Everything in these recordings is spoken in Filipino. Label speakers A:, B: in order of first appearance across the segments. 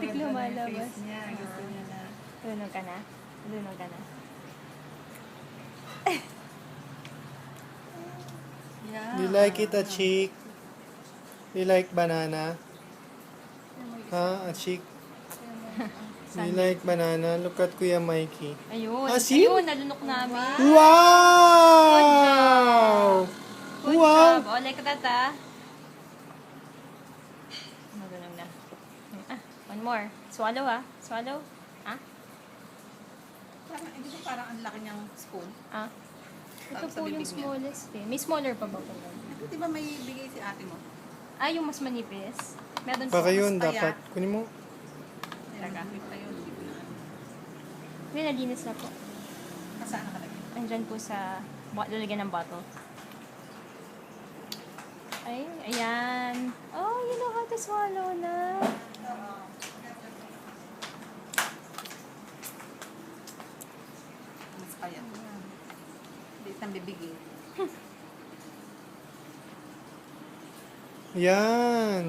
A: lipstick lumalabas.
B: Face niya. Gusto niya na.
A: Tulunod ka na? Tulunod ka na?
B: Yeah.
C: Do you like it, a chick? Do you like banana? Ha, a chick? Do you like banana? Look at Kuya Mikey.
A: Ayun.
C: Ah, see?
A: Ayun, nalunok namin.
C: Wow!
A: Good
C: Wow!
A: job. O, like that, ah. Nalunok na. Ah, one more. Swallow, ah. Swallow. Ah?
B: Parang ang laki niyang spoon.
A: Ah. Ito
B: Tapos sa
A: po yung
B: bibig niya.
A: smallest eh. May smaller pa ba po?
B: Ito, di ba may bigay si ate mo?
A: Ah, yung mas manipis. Meron
C: Baka
A: po.
C: yun,
B: Kaya-
C: dapat. Kunin mo.
B: Talaga. Ayun, hindi ko na ano.
A: Hindi, nalinis na po.
B: Saan nakalagay?
A: Andyan po sa lalagyan ng bottle. Ay, ayan. Oh, you know how to swallow na.
B: Mas kaya. Hindi isang bibigay.
C: Yan.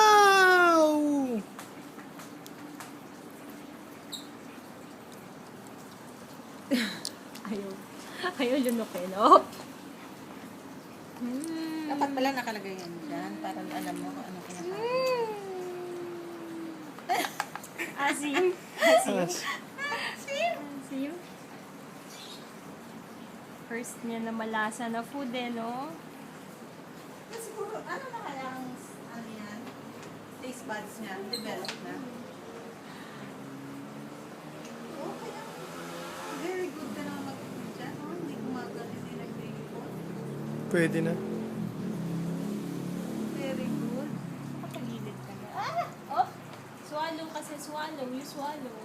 C: Wow!
A: Ayaw. Ayaw lunukin, oh.
B: Dapat pala nakalagay yan dyan para alam mo kung ano kinakain.
A: Asim. Asim. First niya na malasa na food eh, no?
B: Siguro, ano na kaya ang ano yan? Taste buds niya, develop na. Oh, kaya very good ka naman mag-food dyan. Oh, hindi gumagano, hindi nag-report.
C: Pwede na.
B: Very good.
A: Nakapagilid ka na. Ah! Oh! Swallow kasi, swallow. You swallow.